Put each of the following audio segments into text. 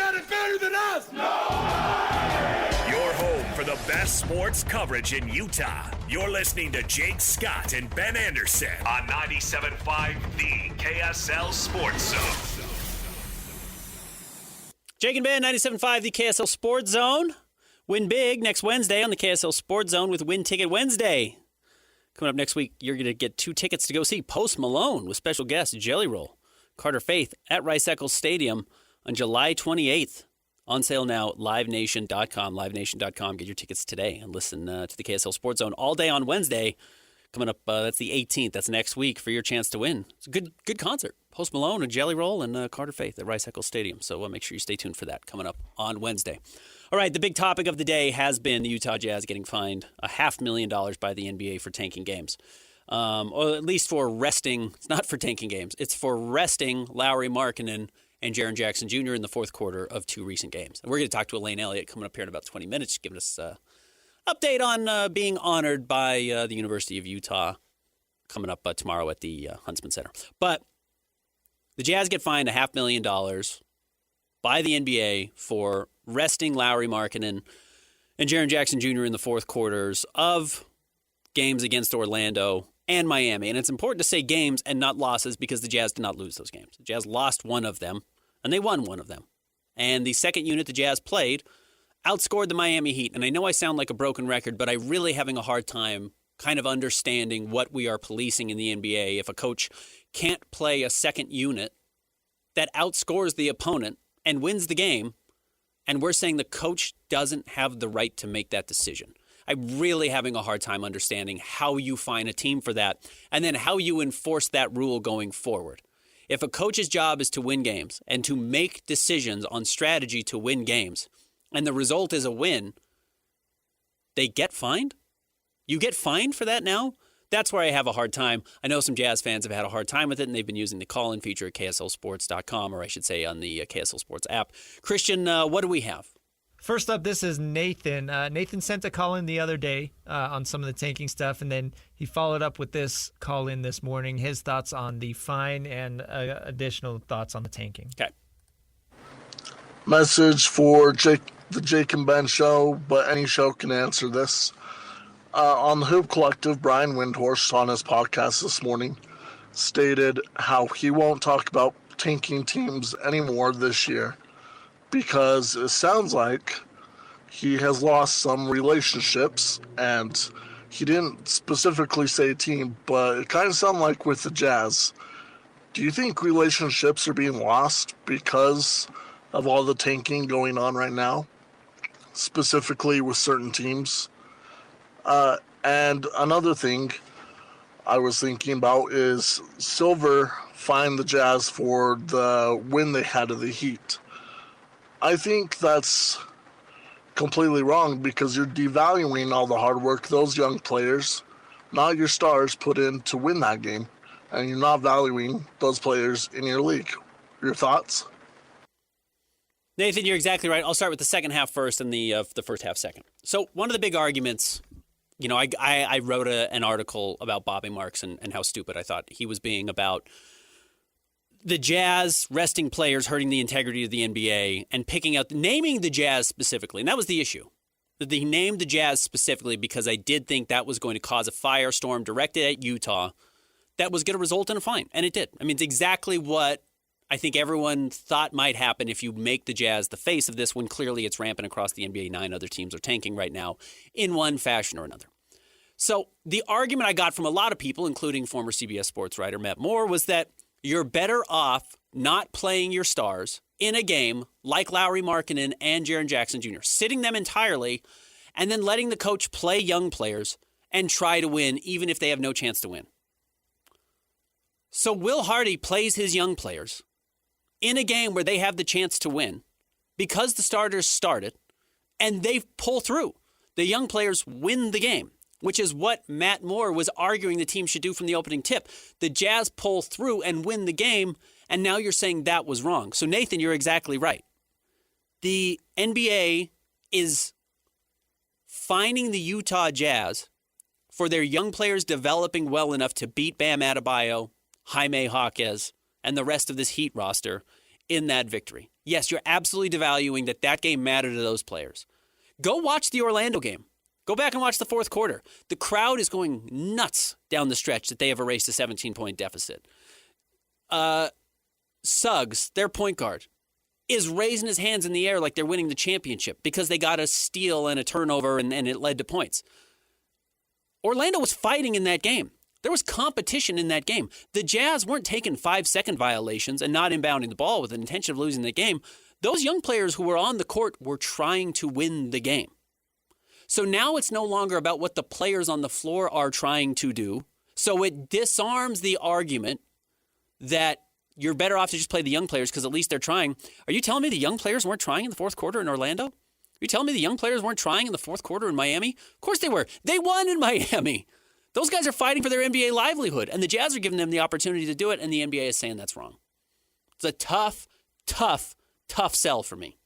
got it better than us! Your home for the best sports coverage in Utah. You're listening to Jake Scott and Ben Anderson on 97.5 The KSL Sports Zone. Jake and Ben, 97.5 The KSL Sports Zone. Win big next Wednesday on the KSL Sports Zone with Win Ticket Wednesday. Coming up next week, you're going to get 2 tickets to go see Post Malone with special guest Jelly Roll, Carter Faith at Rice-Eccles Stadium on July 28th. On sale now at livenation.com. Livenation.com. Get your tickets today and listen to the KSL Sports Zone all day on Wednesday. Coming up, that's the 18th. That's next week for your chance to win. It's a good concert. Post Malone and Jelly Roll and Carter Faith at Rice-Eccles Stadium. So make sure you stay tuned for that coming up on Wednesday. All right, the big topic of the day has been the Utah Jazz getting fined $500,000 by the NBA for tanking games. Or at least for resting. It's not for tanking games. It's for resting Lauri Markkanen and Jaren Jackson Jr. in the fourth quarter of 2 recent games. And we're going to talk to Ellaine Elliot coming up here in about 20 minutes, giving us an update on being honored by the University of Utah coming up tomorrow at the Huntsman Center. But the Jazz get fined $500,000 by the NBA for resting Lauri Markkanen and Jaren Jackson Jr. in the fourth quarters of games against Orlando and Miami. And it's important to say games and not losses because the Jazz did not lose those games. The Jazz lost one of them, and they won one of them. And the second unit the Jazz played outscored the Miami Heat. And I know I sound like a broken record, but I'm really having a hard time kind of understanding what we are policing in the NBA. If a coach can't play a second unit that outscores the opponent and wins the game, and we're saying the coach doesn't have the right to make that decision. I'm really having a hard time understanding how you fine a team for that and then how you enforce that rule going forward. If a coach's job is to win games and to make decisions on strategy to win games, and the result is a win, they get fined? You get fined for that now? That's where I have a hard time. I know some Jazz fans have had a hard time with it, and they've been using the call-in feature at KSLSports.com, or I should say on the KSL Sports app. Christian, what do we have? First up, this is Nathan. Nathan sent a call in the other day on some of the tanking stuff, and then he followed up with this call in this morning, his thoughts on the fine and additional thoughts on the tanking. Okay. Message for the Jake and Ben show, but any show can answer this. On the Hoop Collective, Brian Windhorst on his podcast this morning stated how he won't talk about tanking teams anymore this year, because it sounds like he has lost some relationships, and he didn't specifically say team, but it kind of sounded like with the Jazz. Do you think relationships are being lost because of all the tanking going on right now, specifically with certain teams? And another thing I was thinking about is Silver fined the Jazz for the win they had of the Heat. I think that's completely wrong because you're devaluing all the hard work those young players, not your stars, put in to win that game. And you're not valuing those players in your league. Your thoughts? Nathan, you're exactly right. I'll start with the second half first and the first half second. So one of the big arguments, I wrote an article about Bobby Marks and how stupid I thought he was being about the Jazz resting players hurting the integrity of the NBA and naming the Jazz specifically. And that was the issue. He named the Jazz specifically because I did think that was going to cause a firestorm directed at Utah that was going to result in a fine. And it did. I mean, it's exactly what I think everyone thought might happen if you make the Jazz the face of this when clearly it's rampant across the NBA. 9 other teams are tanking right now in one fashion or another. So the argument I got from a lot of people, including former CBS Sports writer Matt Moore, was that you're better off not playing your stars in a game like Lauri Markkanen and Jaren Jackson Jr., sitting them entirely and then letting the coach play young players and try to win even if they have no chance to win. So Will Hardy plays his young players in a game where they have the chance to win because the starters started and they pull through. The young players win the game, which is what Matt Moore was arguing the team should do from the opening tip. The Jazz pull through and win the game, and now you're saying that was wrong. So, Nathan, you're exactly right. The NBA is fining the Utah Jazz for their young players developing well enough to beat Bam Adebayo, Jaime Jaquez, and the rest of this Heat roster in that victory. Yes, you're absolutely devaluing that game mattered to those players. Go watch the Orlando game. Go back and watch the fourth quarter. The crowd is going nuts down the stretch that they have erased a 17-point deficit. Suggs, their point guard, is raising his hands in the air like they're winning the championship because they got a steal and a turnover and it led to points. Orlando was fighting in that game. There was competition in that game. The Jazz weren't taking 5-second violations and not inbounding the ball with the intention of losing the game. Those young players who were on the court were trying to win the game. So now it's no longer about what the players on the floor are trying to do. So it disarms the argument that you're better off to just play the young players because at least they're trying. Are you telling me the young players weren't trying in the fourth quarter in Orlando? Are you telling me the young players weren't trying in the fourth quarter in Miami? Of course they were. They won in Miami. Those guys are fighting for their NBA livelihood, and the Jazz are giving them the opportunity to do it, and the NBA is saying that's wrong. It's a tough sell for me.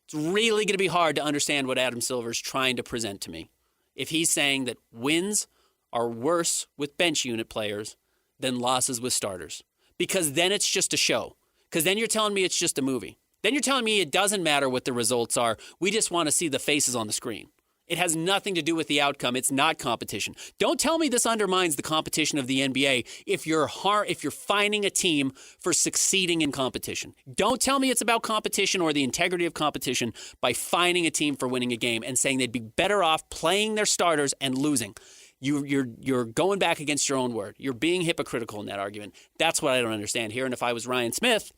It's really going to be hard to understand what Adam Silver's trying to present to me if he's saying that wins are worse with bench unit players than losses with starters. Because then it's just a show. Because then you're telling me it's just a movie. Then you're telling me it doesn't matter what the results are. We just want to see the faces on the screen. It has nothing to do with the outcome. It's not competition. Don't tell me this undermines the competition of the NBA if you're finding a team for succeeding in competition. Don't tell me it's about competition or the integrity of competition by finding a team for winning a game and saying they'd be better off playing their starters and losing. You're going back against your own word. You're being hypocritical in that argument. That's what I don't understand here. And if I was Ryan Smith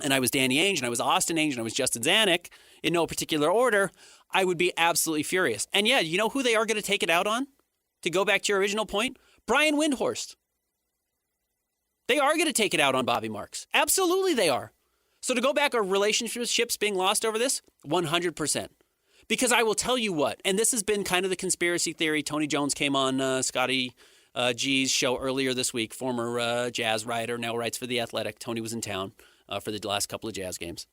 and I was Danny Ainge and I was Austin Ainge and I was Justin Zanuck in no particular order, I would be absolutely furious. And yeah, you know who they are going to take it out on? To go back to your original point, Brian Windhorst. They are going to take it out on Bobby Marks. Absolutely they are. So to go back, are relationships being lost over this? 100%. Because I will tell you what, and this has been kind of the conspiracy theory. Tony Jones came on Scotty G's show earlier this week, former Jazz writer, now writes for The Athletic. Tony was in town for the last couple of Jazz games.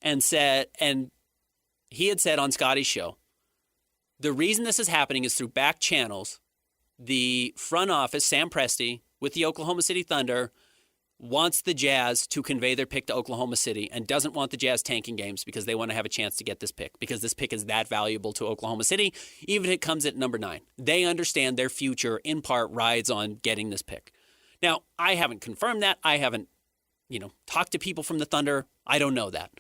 And he had said on Scotty's show, the reason this is happening is through back channels. The front office, Sam Presti, with the Oklahoma City Thunder, wants the Jazz to convey their pick to Oklahoma City and doesn't want the Jazz tanking games because they want to have a chance to get this pick because this pick is that valuable to Oklahoma City, even if it comes at number 9. They understand their future, in part, rides on getting this pick. Now, I haven't confirmed that. I haven't, talked to people from the Thunder. I don't know that.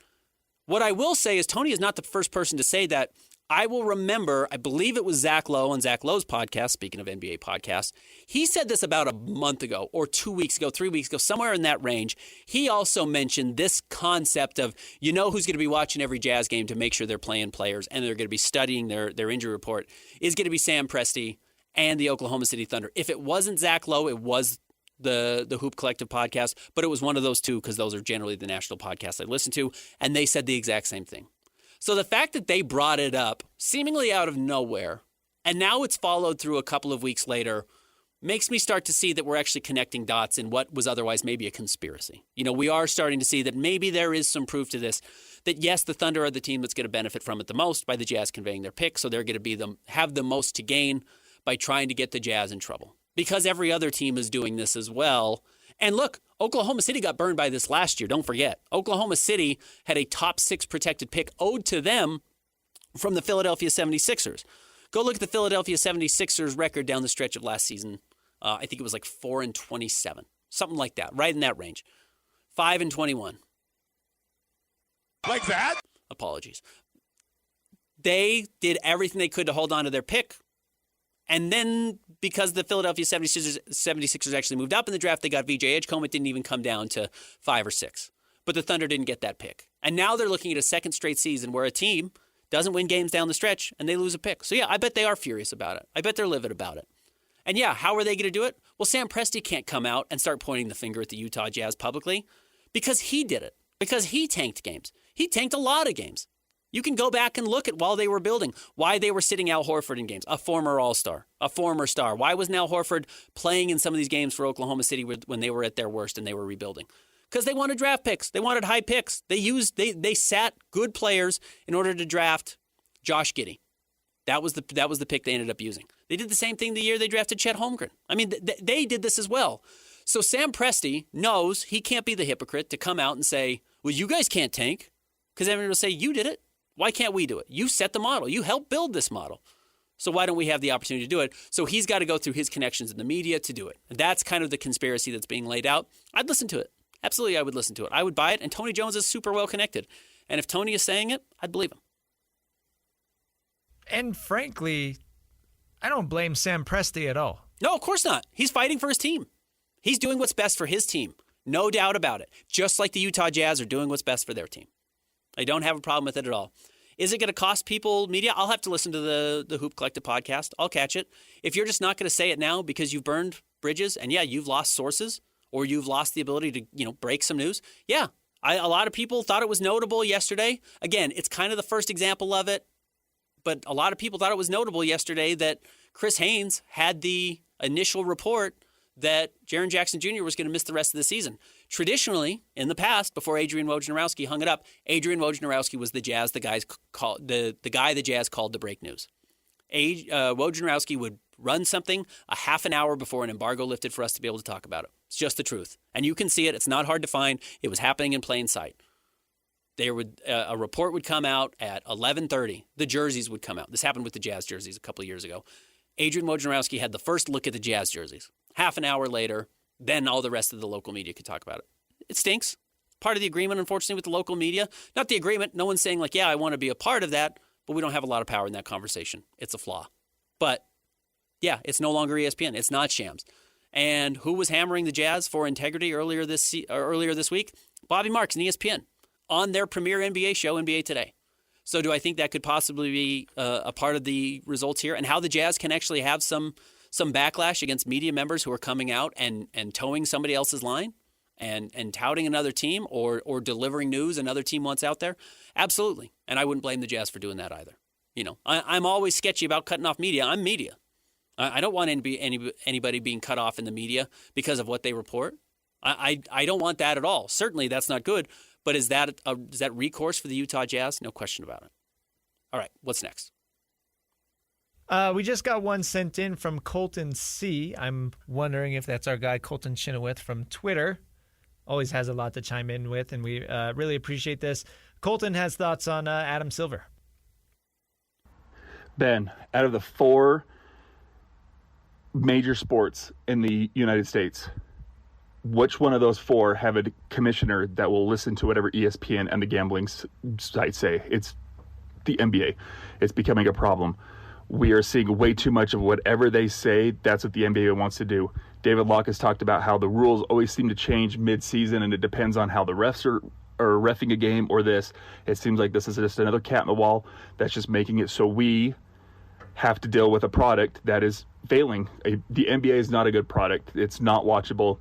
What I will say is Tony is not the first person to say that. I will remember, I believe it was Zach Lowe on Zach Lowe's podcast, speaking of NBA podcasts. He said this about a month ago or 2 weeks ago, 3 weeks ago, somewhere in that range. He also mentioned this concept of, who's going to be watching every Jazz game to make sure they're playing players and they're going to be studying their injury report is going to be Sam Presti and the Oklahoma City Thunder. If it wasn't Zach Lowe, it was the Hoop Collective podcast, but it was one of those two because those are generally the national podcasts I listen to, and they said the exact same thing. So the fact that they brought it up seemingly out of nowhere, and now it's followed through a couple of weeks later, makes me start to see that we're actually connecting dots in what was otherwise maybe a conspiracy. We are starting to see that maybe there is some proof to this, that yes, the Thunder are the team that's going to benefit from it the most by the Jazz conveying their pick, so they're going to have the most to gain by trying to get the Jazz in trouble. Because every other team is doing this as well. And look, Oklahoma City got burned by this last year. Don't forget. Oklahoma City had a top 6 protected pick owed to them from the Philadelphia 76ers. Go look at the Philadelphia 76ers record down the stretch of last season. I think it was like 4-27. Something like that, right in that range. 5-21. Like that? Apologies. They did everything they could to hold on to their pick. And then because the Philadelphia 76ers actually moved up in the draft, they got VJ Edgecombe. It didn't even come down to 5 or 6. But the Thunder didn't get that pick. And now they're looking at a second straight season where a team doesn't win games down the stretch and they lose a pick. So yeah, I bet they are furious about it. I bet they're livid about it. And yeah, how are they going to do it? Well, Sam Presti can't come out and start pointing the finger at the Utah Jazz publicly because he did it. Because he tanked games. He tanked a lot of games. You can go back and look at while they were building, why they were sitting Al Horford in games, a former All-Star, a former star. Why wasn't Al Horford playing in some of these games for Oklahoma City when they were at their worst and they were rebuilding? Because they wanted draft picks. They wanted high picks. They sat good players in order to draft Josh Giddey. That was the pick they ended up using. They did the same thing the year they drafted Chet Holmgren. I mean, they did this as well. So Sam Presti knows he can't be the hypocrite to come out and say, well, you guys can't tank because everyone will say, you did it. Why can't we do it? You set the model. You helped build this model. So why don't we have the opportunity to do it? So he's got to go through his connections in the media to do it. And that's kind of the conspiracy that's being laid out. I'd listen to it. Absolutely, I would listen to it. I would buy it. And Tony Jones is super well connected. And if Tony is saying it, I'd believe him. And frankly, I don't blame Sam Presti at all. No, of course not. He's fighting for his team. He's doing what's best for his team. No doubt about it. Just like the Utah Jazz are doing what's best for their team. I don't have a problem with it at all. Is it going to cost people media? I'll have to listen to the Hoop Collective podcast. I'll catch it. If you're just not going to say it now because you've burned bridges and, yeah, you've lost sources or you've lost the ability to, break some news, yeah. A lot of people thought it was notable yesterday. Again, it's kind of the first example of it, but a lot of people thought it was notable yesterday that Chris Haynes had the initial report that Jaren Jackson Jr. was going to miss the rest of the season. Traditionally, in the past, before Adrian Wojnarowski hung it up, Adrian Wojnarowski was the guy the Jazz called to break news. Wojnarowski would run something a half an hour before an embargo lifted for us to be able to talk about it. It's just the truth. And you can see it. It's not hard to find. It was happening in plain sight. A report would come out at 11:30. The jerseys would come out. This happened with the Jazz jerseys a couple of years ago. Adrian Wojnarowski had the first look at the Jazz jerseys. Half an hour later, then all the rest of the local media could talk about it. It stinks. Part of the agreement, unfortunately, with the local media. Not the agreement. No one's saying, yeah, I want to be a part of that, but we don't have a lot of power in that conversation. It's a flaw. But, yeah, it's no longer ESPN. It's not Shams. And who was hammering the Jazz for integrity earlier this week? Bobby Marks and ESPN on their premier NBA show, NBA Today. So do I think that could possibly be a part of the results here and how the Jazz can actually have some backlash against media members who are coming out and towing somebody else's line and touting another team or delivering news another team wants out there? Absolutely. And I wouldn't blame the Jazz for doing that either. I'm always sketchy about cutting off media. I'm media. I don't want anybody being cut off in the media because of what they report. I don't want that at all. Certainly that's not good. But is that recourse for the Utah Jazz? No question about it. All right, what's next? We just got one sent in from Colton C. I'm wondering if that's our guy Colton Chenoweth from Twitter. Always has a lot to chime in with, and we really appreciate this. Colton has thoughts on Adam Silver. Ben, out of the 4 major sports in the United States, which one of those 4 have a commissioner that will listen to whatever ESPN and the gambling sites say? It's the NBA. It's becoming a problem. We are seeing way too much of whatever they say. That's what the NBA wants to do. David Locke has talked about how the rules always seem to change mid-season, and it depends on how the refs are reffing a game or this. It seems like this is just another cat in the wall that's just making it so we have to deal with a product that is failing. The NBA is not a good product. It's not watchable.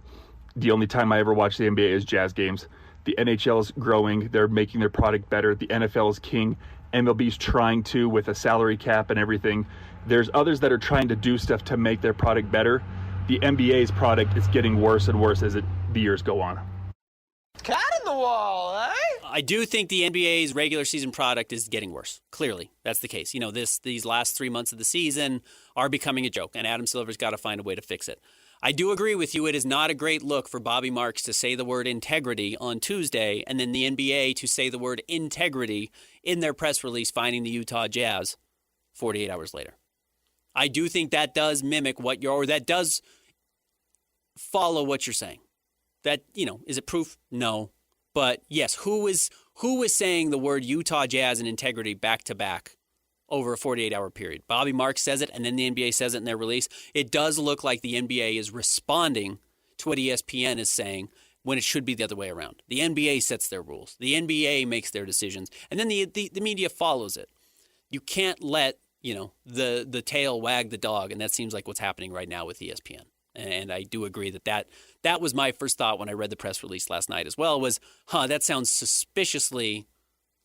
The only time I ever watch the NBA is Jazz games. The NHL is growing. They're making their product better. The NFL is king. MLB's trying to with a salary cap and everything. There's others that are trying to do stuff to make their product better. The NBA's product is getting worse and worse as the years go on. Cat in the wall, eh? I do think the NBA's regular season product is getting worse. Clearly, that's the case. These last 3 months of the season are becoming a joke, and Adam Silver's got to find a way to fix it. I do agree with you. It is not a great look for Bobby Marks to say the word integrity on Tuesday and then the NBA to say the word integrity in their press release finding the Utah Jazz 48 hours later. I do think that does mimic that does follow what you're saying. That, is it proof? No. But yes, who is saying the word Utah Jazz and integrity back to back over a 48-hour period? Bobby Marks says it, and then the NBA says it in their release. It does look like the NBA is responding to what ESPN is saying when it should be the other way around. The NBA sets their rules. The NBA makes their decisions, and then the media follows it. You can't let, the tail wag the dog, and that seems like what's happening right now with ESPN. And I do agree that was my first thought when I read the press release last night as well was, that sounds suspiciously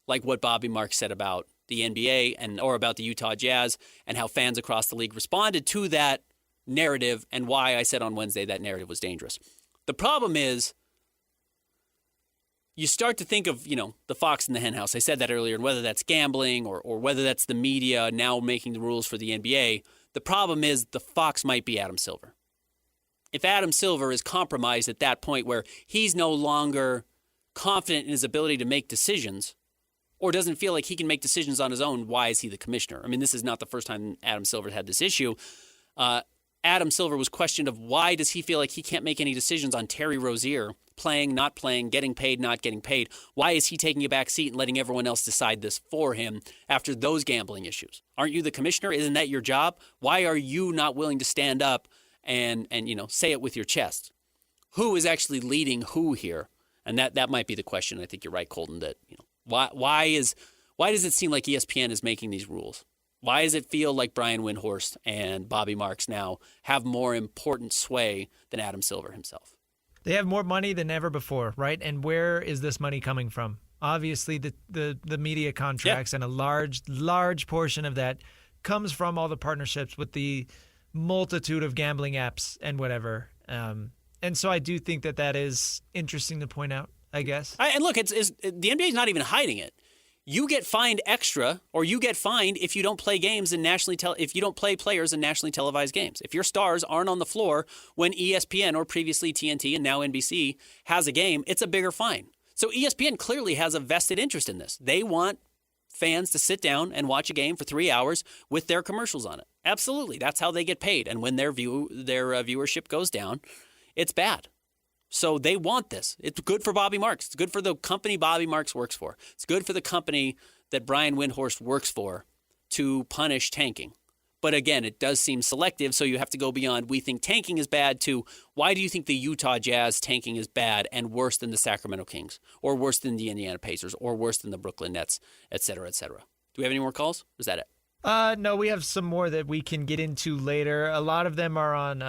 like what Bobby Marks said about the NBA or about the Utah Jazz and how fans across the league responded to that narrative and why I said on Wednesday that narrative was dangerous. The problem is you start to think of, the fox in the hen house. I said that earlier, and whether that's gambling or whether that's the media now making the rules for the NBA, the problem is the fox might be Adam Silver. If Adam Silver is compromised at that point where he's no longer confident in his ability to make decisions or doesn't feel like he can make decisions on his own, why is he the commissioner? I mean, this is not the first time Adam Silver had this issue. Adam Silver was questioned of why does he feel like he can't make any decisions on Terry Rozier playing, not playing, getting paid, not getting paid. Why is he taking a back seat and letting everyone else decide this for him after those gambling issues? Aren't you the commissioner? Isn't that your job? Why are you not willing to stand up and say it with your chest? Who is actually leading who here? And that might be the question. I think you're right, Colton, that why does it seem like ESPN is making these rules? Why does it feel like Brian Windhorst and Bobby Marks now have more important sway than Adam Silver himself? They have more money than ever before, right? And where is this money coming from? Obviously, the media contracts, and a large portion of that comes from all the partnerships with the multitude of gambling apps and whatever. And so I do think that is interesting to point out, I guess. And look, the NBA is not even hiding it. You get fined extra, or you get fined if you don't play games in if you don't play players in nationally televised games. If your stars aren't on the floor when ESPN or previously TNT and now NBC has a game, it's a bigger fine. So ESPN clearly has a vested interest in this. They want fans to sit down and watch a game for 3 hours with their commercials on it. Absolutely, that's how they get paid. And when their viewership goes down, it's bad. So they want this. It's good for Bobby Marks. It's good for the company Bobby Marks works for. It's good for the company that Brian Windhorst works for to punish tanking. But again, it does seem selective, so you have to go beyond we think tanking is bad to why do you think the Utah Jazz tanking is bad and worse than the Sacramento Kings or worse than the Indiana Pacers or worse than the Brooklyn Nets, et cetera, et cetera. Do we have any more calls? Or is that it? No, we have some more that we can get into later. A lot of them are on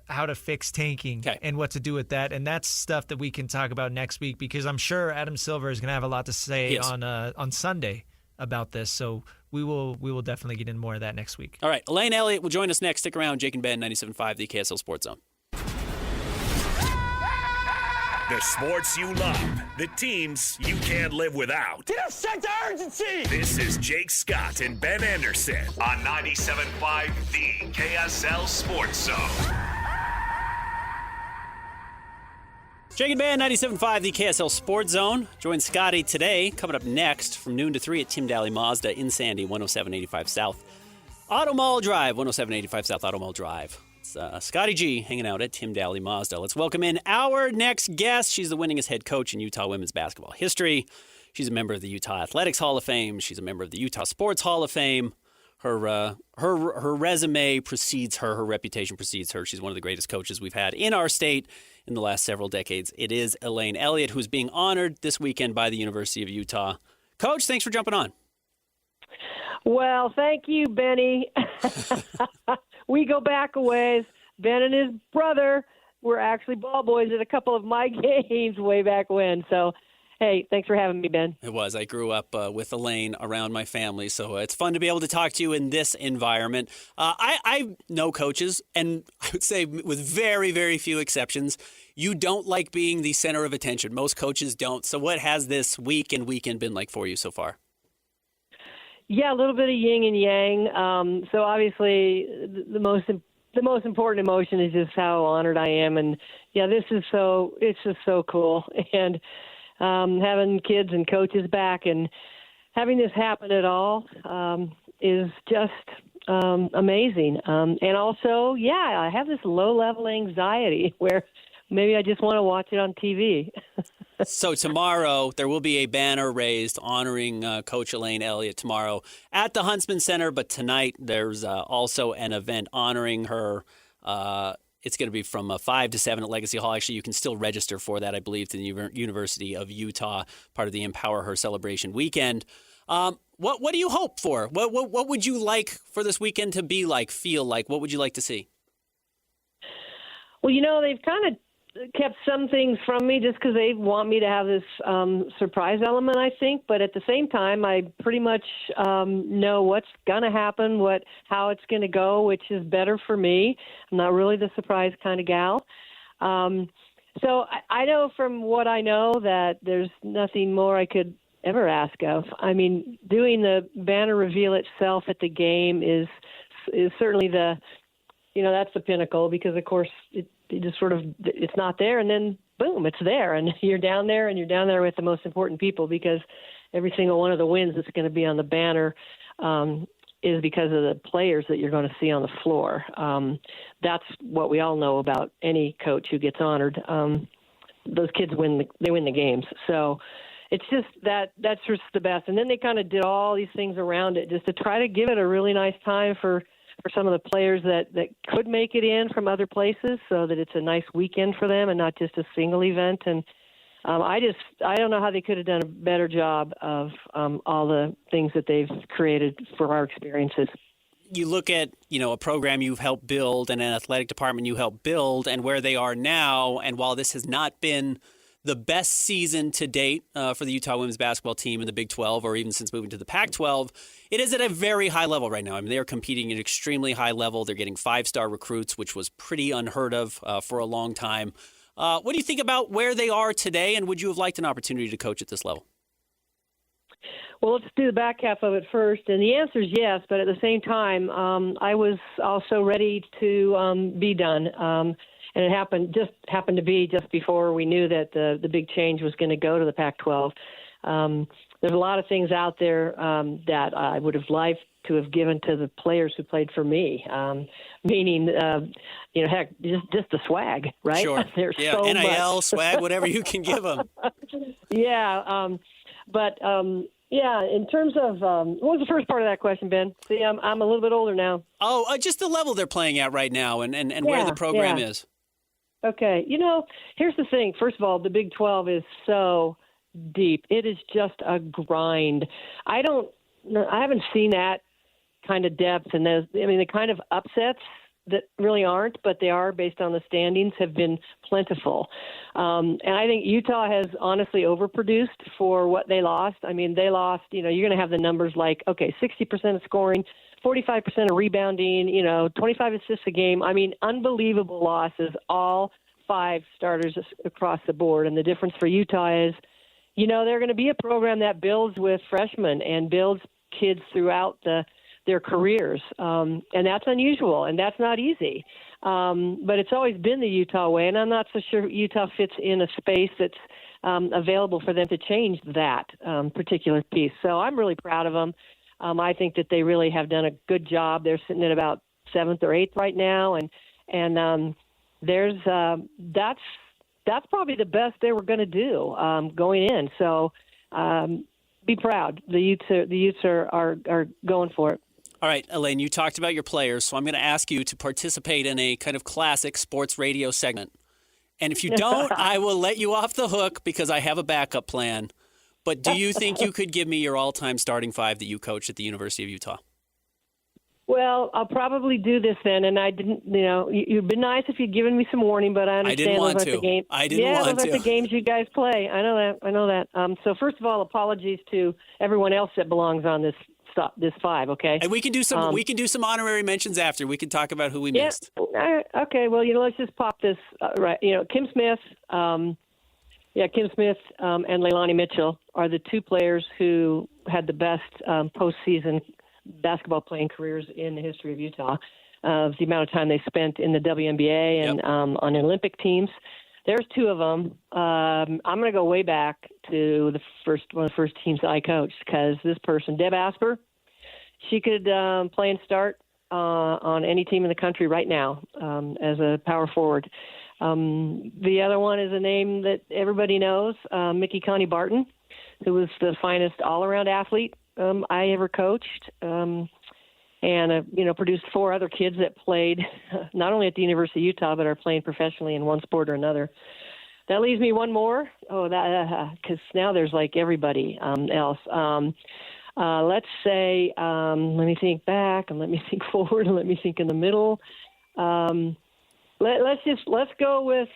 how to fix tanking and what to do with that, and that's stuff that we can talk about next week because I'm sure Adam Silver is going to have a lot to say on Sunday about this. So we will definitely get into more of that next week. All right, Ellaine, Elliot will join us next. Stick around. Jake and Ben, 97.5, the KSL Sports Zone. The sports you love, the teams you can't live without. Get a sense of urgency! This is Jake Scott and Ben Anderson on 97.5, the KSL Sports Zone. Jake and Ben, 97.5, the KSL Sports Zone. Join Scotty today, coming up next from noon to 3 at Tim Daly Mazda in Sandy, 10785 South. Auto Mall Drive, 10785 South Auto Mall Drive. It's Scotty G hanging out at Tim Daly Mazda. Let's welcome in our next guest. She's the winningest head coach in Utah women's basketball history. She's a member of the Utah Athletics Hall of Fame. She's a member of the Utah Sports Hall of Fame. Her resume precedes her. Her reputation precedes her. She's one of the greatest coaches we've had in our state in the last several decades. It is Ellaine Elliot, who's being honored this weekend by the University of Utah. Coach, thanks for jumping on. Well, thank you, Benny. We go back a ways. Ben and his brother were actually ball boys at a couple of my games way back when. So, hey, thanks for having me, Ben. It was. I grew up with Ellaine around my family, so it's fun to be able to talk to you in this environment. I know coaches, and I would say with very, very few exceptions, you don't like being the center of attention. Most coaches don't. So what has this week and weekend been like for you so far? Yeah, a little bit of yin and yang. So obviously, the most important emotion is just how honored I am, and yeah, it's just so cool, and having kids and coaches back and having this happen at all is just amazing. And also, yeah, I have this low-level anxiety where maybe I just want to watch it on TV. So tomorrow there will be a banner raised honoring Coach Ellaine Elliot tomorrow at the Huntsman Center. But tonight there's also an event honoring her. It's going to be from 5 to 7 at Legacy Hall. Actually, you can still register for that, I believe, to the University of Utah, part of the Empower Her celebration weekend. What do you hope for? What would you like for this weekend to be like, feel like? What would you like to see? Well, they've kind of kept some things from me just because they want me to have this surprise element, I think. But at the same time, I pretty much know what's going to happen, how it's going to go, which is better for me. I'm not really the surprise kind of gal. So I know from what I know that there's nothing more I could ever ask of. I mean, doing the banner reveal itself at the game is certainly that's the pinnacle because, of course, it just sort of it's not there, and then boom, it's there. And you're down there, and you're down there with the most important people, because every single one of the wins that's going to be on the banner is because of the players that you're going to see on the floor. That's what we all know about any coach who gets honored. Those kids win the games. So it's just that's just the best. And then they kind of did all these things around it just to try to give it a really nice time for some of the players that could make it in from other places, so that it's a nice weekend for them and not just a single event. And I don't know how they could have done a better job of all the things that they've created for our experiences. You look at, a program you've helped build and an athletic department you helped build and where they are now, and while this has not been the best season to date for the Utah women's basketball team in the Big 12, or even since moving to the Pac-12, it is at a very high level right now. I mean, they are competing at an extremely high level. They're getting 5-star recruits, which was pretty unheard of for a long time. What do you think about where they are today, and would you have liked an opportunity to coach at this level? Well, let's do the back half of it first. And the answer is yes, but at the same time, I was also ready to be done. And it happened to be just before we knew that the big change was going to go to the Pac-12. There's a lot of things out there that I would have liked to have given to the players who played for me, meaning, heck, just the swag, right? Sure. There's yeah, so NIL, much. swag, whatever you can give them. Yeah, in terms of what was the first part of that question, Ben? See, I'm a little bit older now. Oh, just the level they're playing at right now and where the program is. Okay. Here's the thing. First of all, the Big 12 is so deep. It is just a grind. I haven't seen that kind of depth, and the kind of upsets that really aren't, but they are based on the standings, have been plentiful. And I think Utah has honestly overproduced for what they lost. I mean, they lost, you're going to have the numbers like, 60% of scoring, 45% of rebounding, 25 assists a game. I mean, unbelievable losses, all 5 starters across the board. And the difference for Utah is, they're going to be a program that builds with freshmen and builds kids throughout their careers. And that's unusual, and that's not easy. But it's always been the Utah way, and I'm not so sure Utah fits in a space that's available for them to change that particular piece. So I'm really proud of them. I think that they really have done a good job. They're sitting at about 7th or 8th right now, and that's probably the best they were going to do going in. So be proud. The Utes are going for it. All right, Ellaine, you talked about your players, so I'm going to ask you to participate in a kind of classic sports radio segment. And if you don't, I will let you off the hook because I have a backup plan. But do you think you could give me your all-time starting 5 that you coached at the University of Utah? Well, I'll probably do this then, and I didn't. You'd been nice if you'd given me some warning, but I understand I didn't want those to. aren't the games. I didn't want those to. aren't the games you guys play. I know that. So first of all, apologies to everyone else that belongs on this 5. Okay. And we can do some. We can do some honorary mentions after. We can talk about who we missed. Okay. Well, let's just pop this right. Kim Smith. Kim Smith and Leilani Mitchell are the 2 players who had the best postseason basketball playing careers in the history of Utah. The amount of time they spent in the WNBA and on Olympic teams. There's 2 of them. I'm going to go way back to one of the first teams I coached, because this person, Deb Asper, she could play and start on any team in the country right now as a power forward. The other one is a name that everybody knows, Mickey Connie Barton, who was the finest all-around athlete I ever coached, and produced 4 other kids that played not only at the University of Utah but are playing professionally in one sport or another. That leaves me one more. Because now there's like everybody else. Let's say, let me think back, and let me think forward, and let me think in the middle. Let's go with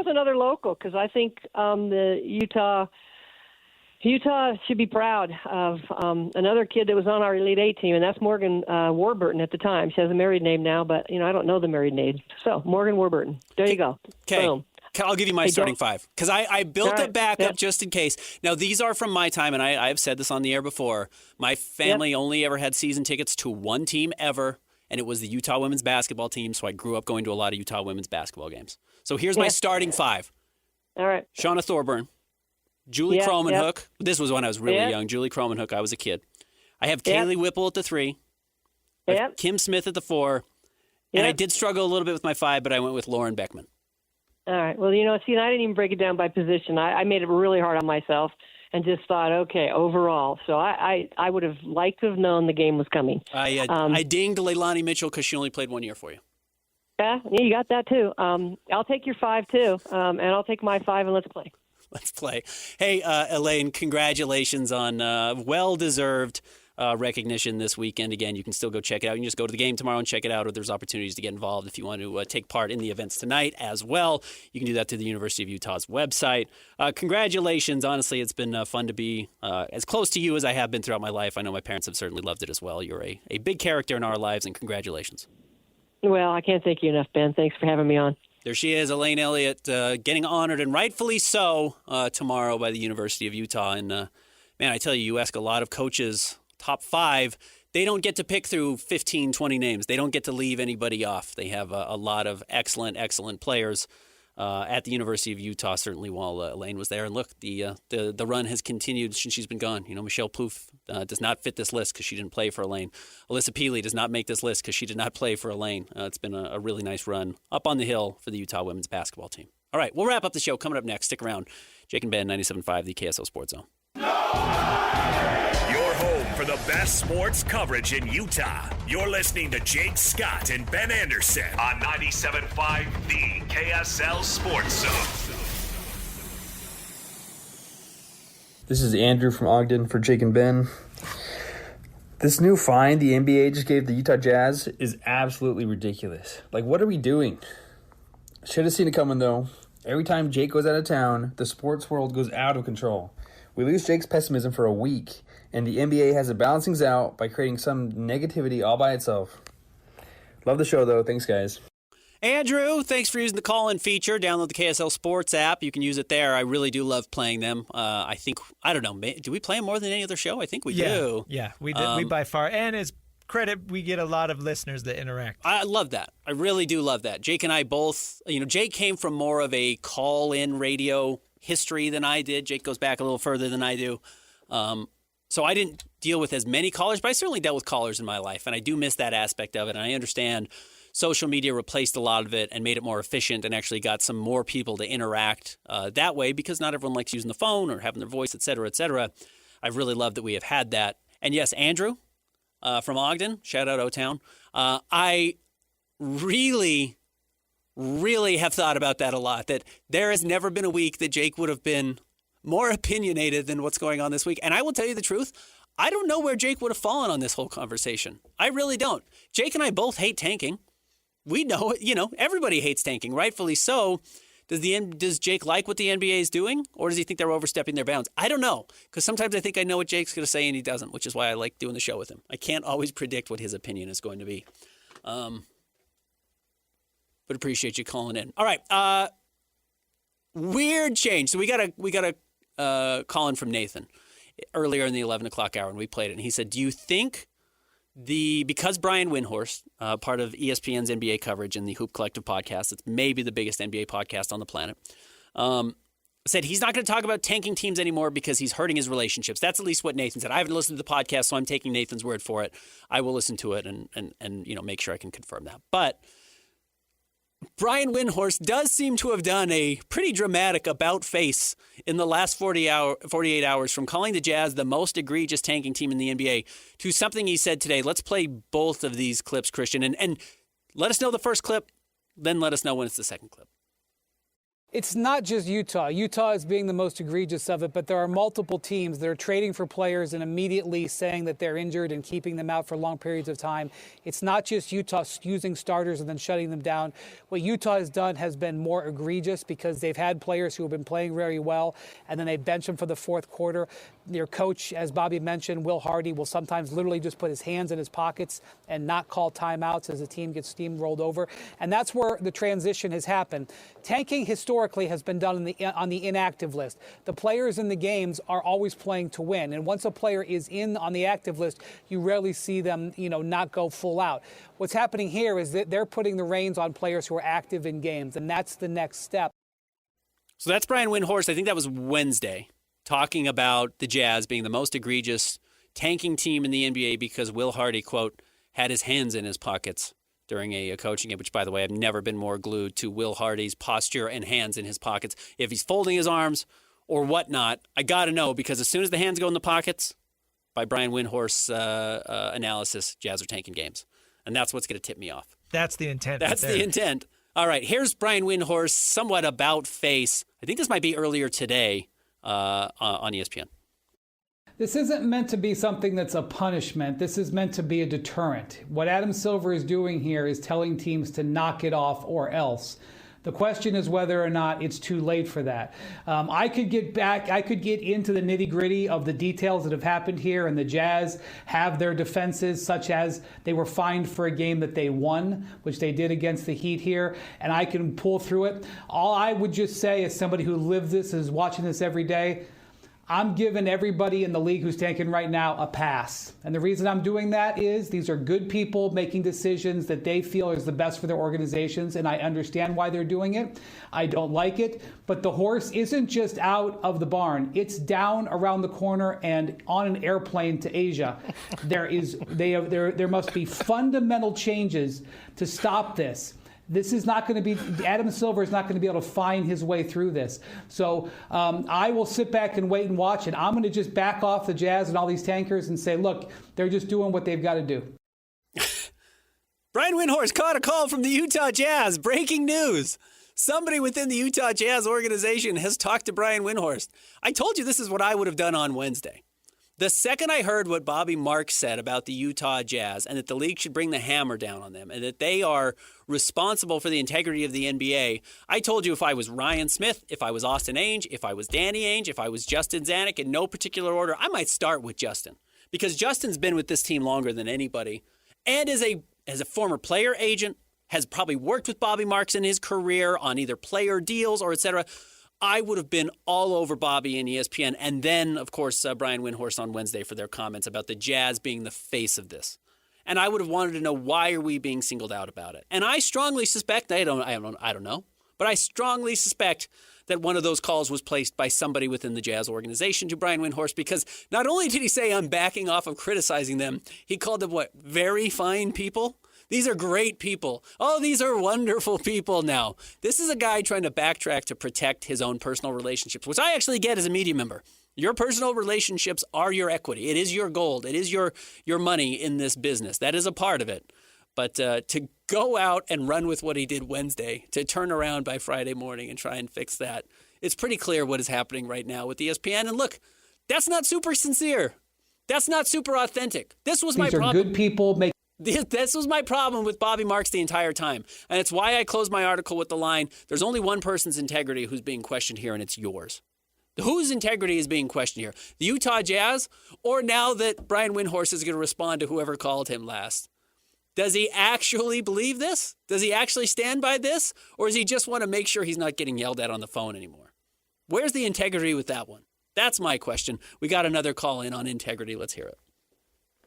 another local, because I think the Utah should be proud of another kid that was on our Elite 8 team, and that's Morgan Warburton at the time. She has a married name now, but I don't know the married name. So Morgan Warburton. There you go. Okay. Boom. I'll give you my starting 5 because I built a backup just in case. Now, these are from my time, and I've said this on the air before. My family only ever had season tickets to one team ever, and it was the Utah women's basketball team, so I grew up going to a lot of Utah women's basketball games. So here's my starting 5. All right. Shauna Thorburn, Julie Yep, Kromenhoek. yep. This was when I was really Yep. young. Julie Kromenhoek, I was a kid. I have Yep. Kaylee Whipple at the 3. I have Yep. Kim Smith at the 4. And I Yep. did struggle a little bit with my 5, but I went with Lauren Beckman. All right. Well, you know, see, and I didn't even break it down by position. I made it really hard on myself and just thought, okay, overall. So I would have liked to have known the game was coming. I dinged Leilani Mitchell because she only played 1 year for you. Yeah, you got that too. I'll take your 5 too, and I'll take my 5 and let's play. Let's play. Hey, Ellaine, congratulations on well-deserved recognition this weekend. Again, you can still go check it out. You can just go to the game tomorrow and check it out, or there's opportunities to get involved if you want to take part in the events tonight as well. You can do that through the University of Utah's website. Congratulations. Honestly, it's been fun to be as close to you as I have been throughout my life. I know my parents have certainly loved it as well. You're a big character in our lives, and congratulations. Well, I can't thank you enough, Ben. Thanks for having me on. There she is, Ellaine Elliot, getting honored, and rightfully so, tomorrow by the University of Utah. And, man, I tell you, you ask a lot of coaches, top 5, they don't get to pick through 15, 20 names. They don't get to leave anybody off. They have a lot of excellent, excellent players at the University of Utah, certainly while Ellaine was there. And look, the run has continued since she's been gone. You know, Michelle Plouffe does not fit this list because she didn't play for Ellaine. Alyssa Peely does not make this list because she did not play for Ellaine. It's been a really nice run up on the hill for the Utah women's basketball team. All right, we'll wrap up the show. Coming up next, stick around. Jake and Ben, 97.5, the KSL Sports Zone. Your home for the best sports coverage in Utah. You're listening to Jake Scott and Ben Anderson on 97.5, the KSL Sports Zone. This is Andrew from Ogden for Jake and Ben. This new fine the NBA just gave the Utah Jazz is absolutely ridiculous. Like, what are we doing? Should have seen it coming, though. Every time Jake goes out of town, the sports world goes out of control. We lose Jake's pessimism for a week, and the NBA has it balancing things out by creating some negativity all by itself. Love the show, though. Thanks, guys. Andrew, thanks for using the call-in feature. Download the KSL Sports app. You can use it there. I really do love playing them. I don't know, do we play them more than any other show? I think we do. Yeah, we did. We by far, and as credit, we get a lot of listeners that interact. I love that. I really do love that. Jake and I both, Jake came from more of a call-in radio history than I did. Jake goes back a little further than I do. So I didn't deal with as many callers, but I certainly dealt with callers in my life, and I do miss that aspect of it, and I understand social media replaced a lot of it and made it more efficient and actually got some more people to interact that way because not everyone likes using the phone or having their voice, et cetera, et cetera. I've really loved that we have had that. And yes, Andrew from Ogden, shout out O-Town. I really have thought about that a lot, that there has never been a week that Jake would have been more opinionated than what's going on this week. And I will tell you the truth, I don't know where Jake would have fallen on this whole conversation. I really don't. Jake and I both hate tanking. We know it. Everybody hates tanking, rightfully so. Does Jake like what the NBA is doing, or does he think they're overstepping their bounds? I don't know, because sometimes I think I know what Jake's going to say and he doesn't, which is why I like doing the show with him. I can't always predict what his opinion is going to be. But appreciate you calling in. All right, weird change. So we got a call in from Nathan earlier in the 11 o'clock hour, and we played it. And he said, "Do you think because Brian Windhorst, part of ESPN's NBA coverage and the Hoop Collective podcast, it's maybe the biggest NBA podcast on the planet, said he's not going to talk about tanking teams anymore because he's hurting his relationships." That's at least what Nathan said. I haven't listened to the podcast, so I'm taking Nathan's word for it. I will listen to it and make sure I can confirm that. But Brian Windhorst does seem to have done a pretty dramatic about-face in the last 48 hours from calling the Jazz the most egregious tanking team in the NBA to something he said today. Let's play both of these clips, Christian, and let us know the first clip, then let us know when it's the second clip. It's not just Utah. Utah is being the most egregious of it, but there are multiple teams that are trading for players and immediately saying that they're injured and keeping them out for long periods of time. It's not just Utah using starters and then shutting them down. What Utah has done has been more egregious because they've had players who have been playing very well, and then they bench them for the fourth quarter. Their coach, as Bobby mentioned, Will Hardy, will sometimes literally just put his hands in his pockets and not call timeouts as the team gets steamrolled over. And that's where the transition has happened. Tanking historically has been done on the inactive list. The players in the games are always playing to win. And once a player is on the active list, you rarely see them, not go full out. What's happening here is that they're putting the reins on players who are active in games, and that's the next step. So that's Brian Windhorst. I think that was Wednesday, talking about the Jazz being the most egregious tanking team in the NBA because Will Hardy, quote, had his hands in his pockets during a coaching game, which, by the way, I've never been more glued to Will Hardy's posture and hands in his pockets. If he's folding his arms or whatnot, I got to know, because as soon as the hands go in the pockets, by Brian Windhorst's analysis, Jazz are tanking games. And that's what's going to tip me off. That's the intent. That's the intent. All right, here's Brian Windhorst, somewhat about face. I think this might be earlier today on ESPN. This isn't meant to be something that's a punishment. This is meant to be a deterrent. What Adam Silver is doing here is telling teams to knock it off or else. The question is whether or not it's too late for that. I could get into the nitty-gritty of the details that have happened here, and the Jazz have their defenses, such as they were fined for a game that they won, which they did against the Heat here, and I can pull through it. All I would just say, as somebody who lives this, is watching this every day, I'm giving everybody in the league who's tanking right now a pass. And the reason I'm doing that is these are good people making decisions that they feel is the best for their organizations, and I understand why they're doing it. I don't like it, but the horse isn't just out of the barn. It's down around the corner and on an airplane to Asia. There must be fundamental changes to stop this. This is not going to be, Adam Silver is not going to be able to find his way through this. So I will sit back and wait and watch it. I'm going to just back off the Jazz and all these tankers and say, look, they're just doing what they've got to do. Brian Windhorst caught a call from the Utah Jazz. Breaking news. Somebody within the Utah Jazz organization has talked to Brian Windhorst. I told you this is what I would have done on Wednesday. The second I heard what Bobby Marks said about the Utah Jazz and that the league should bring the hammer down on them and that they are responsible for the integrity of the NBA, I told you if I was Ryan Smith, if I was Austin Ainge, if I was Danny Ainge, if I was Justin Zanuck, in no particular order, I might start with Justin, because Justin's been with this team longer than anybody and as a former player agent, has probably worked with Bobby Marks in his career on either player deals or et cetera. I would have been all over Bobby and ESPN, and then, of course, Brian Windhorst on Wednesday for their comments about the Jazz being the face of this. And I would have wanted to know, why are we being singled out about it? And I strongly suspect, I don't know, but I strongly suspect that one of those calls was placed by somebody within the Jazz organization to Brian Windhorst, because not only did he say I'm backing off of criticizing them, he called them what? Very fine people? These are great people. Oh, these are wonderful people now. This is a guy trying to backtrack to protect his own personal relationships, which I actually get as a media member. Your personal relationships are your equity. It is your gold. It is your money in this business. That is a part of it. But to go out and run with what he did Wednesday, to turn around by Friday morning and try and fix that, it's pretty clear what is happening right now with ESPN. And look, that's not super sincere. That's not super authentic. This was my problem. These are good people making. This was my problem with Bobby Marks the entire time. And it's why I closed my article with the line, there's only one person's integrity who's being questioned here, and it's yours. Whose integrity is being questioned here? The Utah Jazz? Or now that Brian Windhorst is going to respond to whoever called him last? Does he actually believe this? Does he actually stand by this? Or does he just want to make sure he's not getting yelled at on the phone anymore? Where's the integrity with that one? That's my question. We got another call in on integrity. Let's hear it.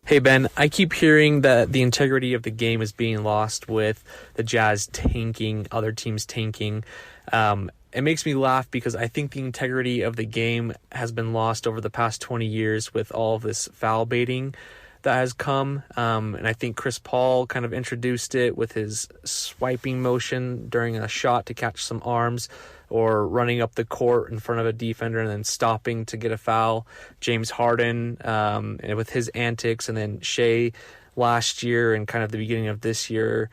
Hey, Ben, I keep hearing that the integrity of the game is being lost with the Jazz tanking, other teams tanking. It makes me laugh because I think the integrity of the game has been lost over the past 20 years with all of this foul baiting that has come. And I think Chris Paul kind of introduced it with his swiping motion during a shot to catch some arms, or running up the court in front of a defender and then stopping to get a foul. James Harden with his antics, and then Shea last year and kind of the beginning of this year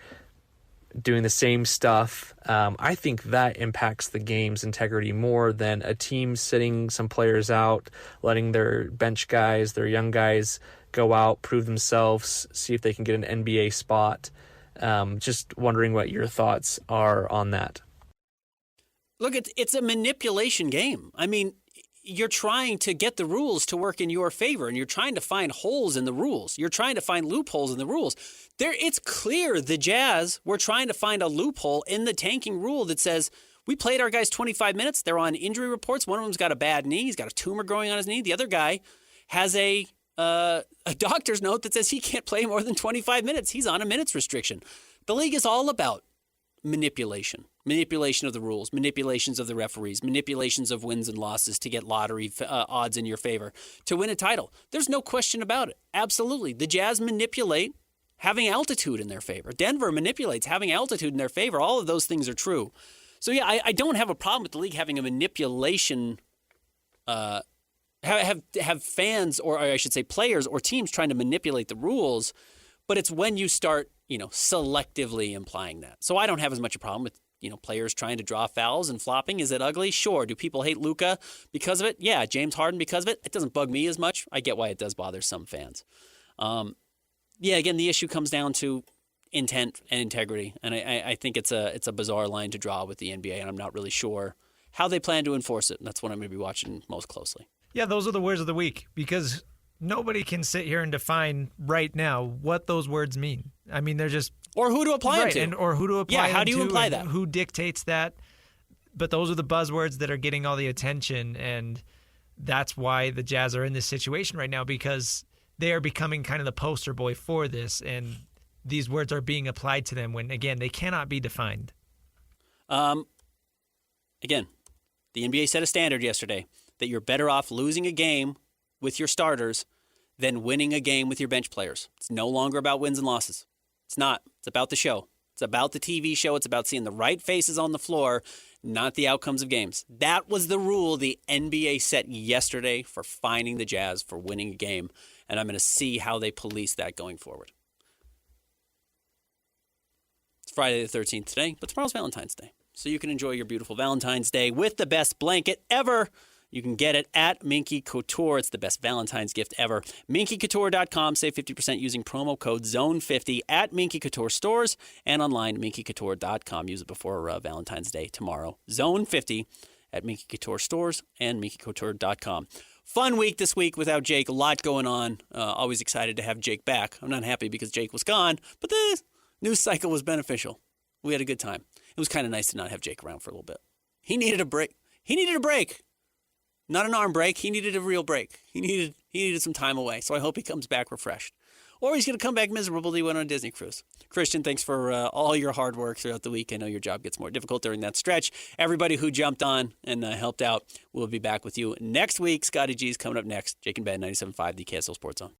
doing the same stuff. I think that impacts the game's integrity more than a team sitting some players out, letting their bench guys, their young guys go out, prove themselves, see if they can get an NBA spot. Just wondering what your thoughts are on that. Look, it's a manipulation game. I mean, you're trying to get the rules to work in your favor, and you're trying to find holes in the rules. You're trying to find loopholes in the rules. It's clear the Jazz were trying to find a loophole in the tanking rule that says, we played our guys 25 minutes. They're on injury reports. One of them's got a bad knee. He's got a tumor growing on his knee. The other guy has a doctor's note that says he can't play more than 25 minutes. He's on a minutes restriction. The league is all about manipulation of the rules, manipulations of the referees, manipulations of wins and losses to get lottery odds in your favor to win a title. There's no question about it. Absolutely. The Jazz manipulate having altitude in their favor. Denver manipulates having altitude in their favor. All of those things are true. So, yeah, I don't have a problem with the league having a manipulation, have fans, or I should say players or teams trying to manipulate the rules, but it's when you start, selectively implying that. So I don't have as much a problem with, players trying to draw fouls and flopping. Is it ugly? Sure. Do people hate Luka because of it? Yeah. James Harden because of it? It doesn't bug me as much. I get why it does bother some fans. Again, the issue comes down to intent and integrity, and I think it's a bizarre line to draw with the NBA, and I'm not really sure how they plan to enforce it. And that's what I'm going to be watching most closely. Yeah, those are the words of the week, because nobody can sit here and define right now what those words mean. I mean, they're just... Or who to apply them to. Or who to apply them to. Yeah, how do you apply that? Who dictates that? But those are the buzzwords that are getting all the attention, and that's why the Jazz are in this situation right now, because they are becoming kind of the poster boy for this, and these words are being applied to them when, again, they cannot be defined. Again, the NBA set a standard yesterday that you're better off losing a game with your starters than winning a game with your bench players. It's no longer about wins and losses. It's not. It's about the show. It's about the TV show. It's about seeing the right faces on the floor, not the outcomes of games. That was the rule the NBA set yesterday for fining the Jazz for winning a game, and I'm going to see how they police that going forward. It's Friday the 13th today, but tomorrow's Valentine's Day. So you can enjoy your beautiful Valentine's Day with the best blanket ever. You can get it at Minky Couture. It's the best Valentine's gift ever. MinkyCouture.com. Save 50% using promo code ZONE50 at Minky Couture stores and online, MinkyCouture.com. Use it before Valentine's Day tomorrow. ZONE50 at Minky Couture stores and MinkyCouture.com. Fun week this week without Jake. A lot going on. Always excited to have Jake back. I'm not happy because Jake was gone, but the news cycle was beneficial. We had a good time. It was kind of nice to not have Jake around for a little bit. He needed a break. Not an arm break. He needed a real break. He needed some time away. So I hope he comes back refreshed. Or he's going to come back miserable that he went on a Disney cruise. Christian, thanks for all your hard work throughout the week. I know your job gets more difficult during that stretch. Everybody who jumped on and helped out, we'll be back with you next week. Scotty G's coming up next. Jake and Ben, 97.5, the KSL Sports Zone.